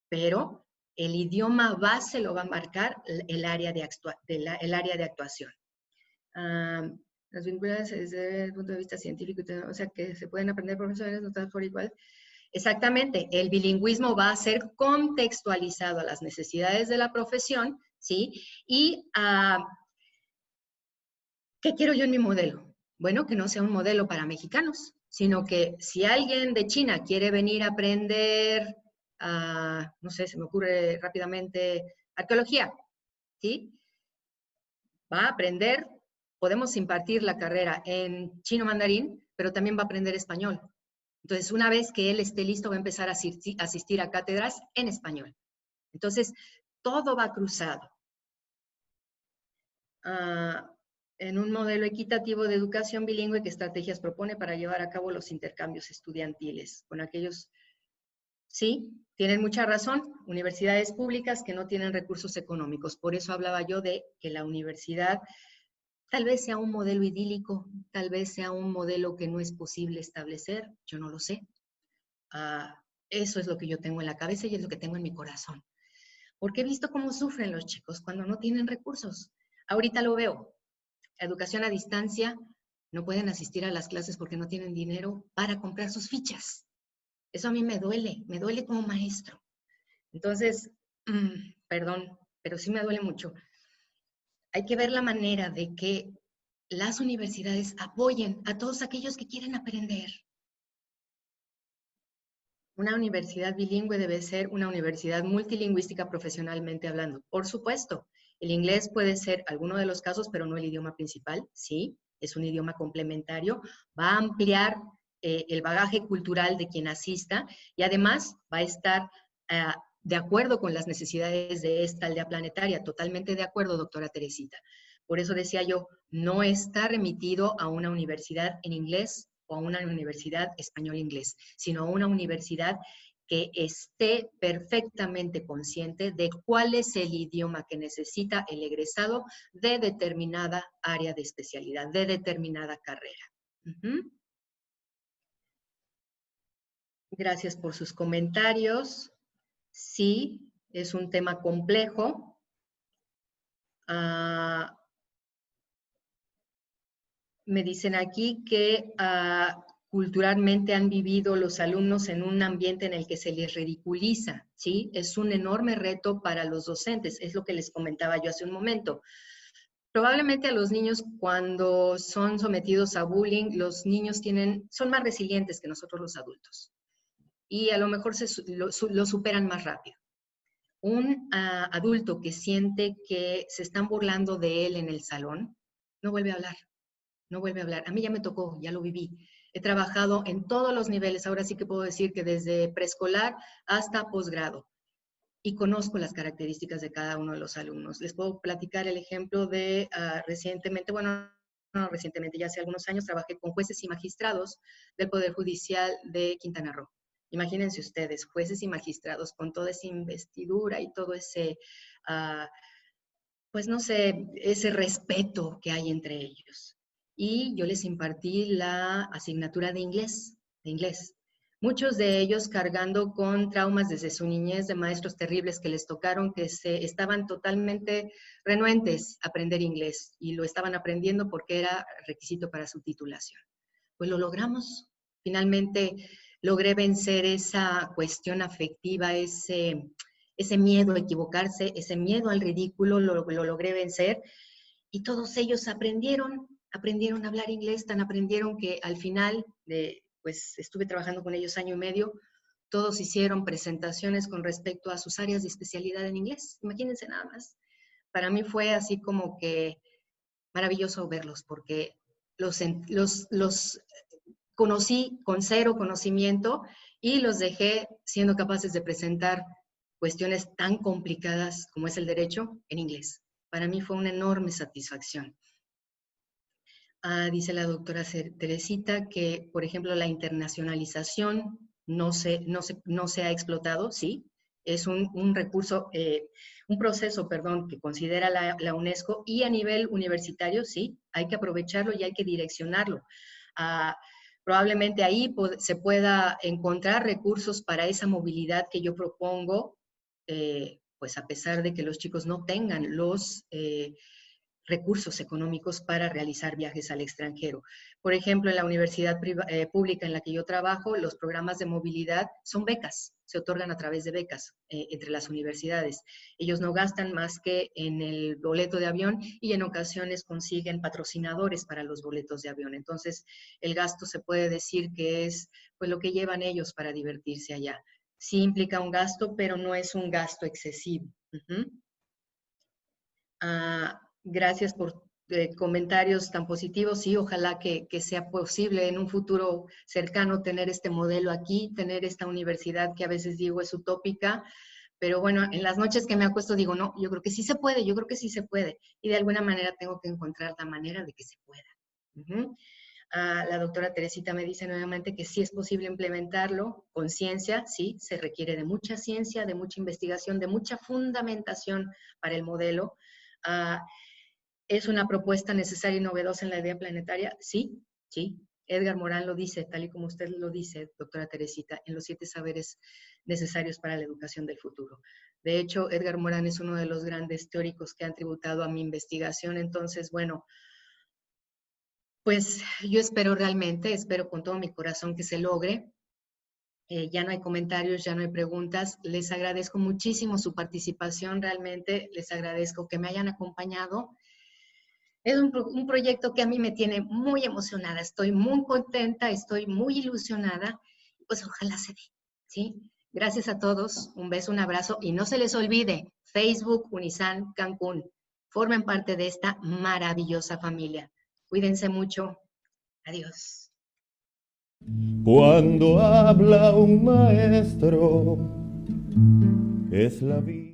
pero el idioma base lo va a marcar el área de actuación. Las vinculadas desde el punto de vista científico, o sea, que se pueden aprender profesores notados por igual. Exactamente, el bilingüismo va a ser contextualizado a las necesidades de la profesión, ¿sí? Y ¿qué quiero yo en mi modelo? Bueno, que no sea un modelo para mexicanos, sino que si alguien de China quiere venir a aprender, no sé, se me ocurre rápidamente, arqueología, ¿sí? Va a aprender, podemos impartir la carrera en chino mandarín, pero también va a aprender español. Entonces, una vez que él esté listo, va a empezar a asistir a cátedras en español. Entonces, todo va cruzado. En un modelo equitativo de educación bilingüe, ¿qué estrategias propone para llevar a cabo los intercambios estudiantiles con aquellos? Sí, tienen mucha razón. Universidades públicas que no tienen recursos económicos. Por eso hablaba yo de que la universidad tal vez sea un modelo idílico, tal vez sea un modelo que no es posible establecer, yo no lo sé. Eso es lo que yo tengo en la cabeza y es lo que tengo en mi corazón. Porque he visto cómo sufren los chicos cuando no tienen recursos. Ahorita lo veo. Educación a distancia, no pueden asistir a las clases porque no tienen dinero para comprar sus fichas. Eso a mí me duele como maestro. Entonces, perdón, pero sí me duele mucho. Hay que ver la manera de que las universidades apoyen a todos aquellos que quieren aprender. Una universidad bilingüe debe ser una universidad multilingüística profesionalmente hablando. Por supuesto, el inglés puede ser alguno de los casos, pero no el idioma principal, sí, es un idioma complementario, va a ampliar el bagaje cultural de quien asista y además va a estar de acuerdo con las necesidades de esta aldea planetaria, totalmente de acuerdo, doctora Teresita. Por eso decía yo, no está remitido a una universidad en inglés o a una universidad español-inglés, sino a una universidad que esté perfectamente consciente de cuál es el idioma que necesita el egresado de determinada área de especialidad, de determinada carrera. Gracias por sus comentarios. Sí, es un tema complejo. Me dicen aquí que culturalmente han vivido los alumnos en un ambiente en el que se les ridiculiza, ¿sí? Es un enorme reto para los docentes, es lo que les comentaba yo hace un momento. Probablemente a los niños cuando son sometidos a bullying, los niños son más resilientes que nosotros los adultos y a lo mejor lo superan más rápido. Un adulto que siente que se están burlando de él en el salón, no vuelve a hablar. No vuelve a hablar. A mí ya me tocó, ya lo viví. He trabajado en todos los niveles, ahora sí que puedo decir que desde preescolar hasta posgrado. Y conozco las características de cada uno de los alumnos. Les puedo platicar el ejemplo de recientemente, bueno, no recientemente, ya hace algunos años trabajé con jueces y magistrados del Poder Judicial de Quintana Roo. Imagínense ustedes, jueces y magistrados con toda esa investidura y todo ese, pues no sé, ese respeto que hay entre ellos. y yo les impartí la asignatura de inglés, Muchos de ellos cargando con traumas desde su niñez de maestros terribles que les tocaron, que estaban totalmente renuentes a aprender inglés y lo estaban aprendiendo porque era requisito para su titulación. Pues lo logramos. Finalmente logré vencer esa cuestión afectiva, ese miedo a equivocarse, ese miedo al ridículo, lo logré vencer y todos ellos aprendieron a hablar inglés, tan aprendieron que al final, pues estuve trabajando con ellos año y medio, todos hicieron presentaciones con respecto a sus áreas de especialidad en inglés. Imagínense nada más. Para mí fue así como que maravilloso verlos, porque los conocí con cero conocimiento y los dejé siendo capaces de presentar cuestiones tan complicadas como es el derecho en inglés. Para mí fue una enorme satisfacción. Dice la doctora Teresita que, por ejemplo, la internacionalización no se ha explotado, sí, es un recurso, un proceso, perdón, que considera la UNESCO y a nivel universitario, sí, hay que aprovecharlo y hay que direccionarlo. Probablemente ahí se pueda encontrar recursos para esa movilidad que yo propongo, pues a pesar de que los chicos no tengan los recursos económicos para realizar viajes al extranjero. Por ejemplo, en la universidad pública en la que yo trabajo, los programas de movilidad son becas, se otorgan a través de becas entre las universidades. Ellos no gastan más que en el boleto de avión y en ocasiones consiguen patrocinadores para los boletos de avión. Entonces, el gasto se puede decir que es pues lo que llevan ellos para divertirse allá. Sí implica un gasto, pero no es un gasto excesivo. Gracias por comentarios tan positivos y ojalá que sea posible en un futuro cercano tener este modelo aquí, tener esta universidad que a veces digo es utópica, pero bueno, en las noches que me acuesto digo, no, yo creo que sí se puede, yo creo que sí se puede, y de alguna manera tengo que encontrar la manera de que se pueda. La doctora Teresita me dice nuevamente que sí es posible implementarlo con ciencia, sí, se requiere de mucha ciencia, de mucha investigación, de mucha fundamentación para el modelo. ¿Es una propuesta necesaria y novedosa en la idea planetaria? Sí, sí. Edgar Morán lo dice, tal y como usted lo dice, doctora Teresita, en los 7 saberes necesarios para la educación del futuro. De hecho, Edgar Morán es uno de los grandes teóricos que han tributado a mi investigación. Entonces, bueno, pues yo espero realmente, espero con todo mi corazón que se logre. Ya no hay comentarios, ya no hay preguntas. Les agradezco muchísimo su participación, realmente les agradezco que me hayan acompañado. Es un proyecto que a mí me tiene muy emocionada, estoy muy contenta, estoy muy ilusionada, pues ojalá se dé, ¿sí? Gracias a todos, un beso, un abrazo, y no se les olvide, Facebook Unisan Cancún, formen parte de esta maravillosa familia. Cuídense mucho, adiós. Cuando habla un maestro, es la vida.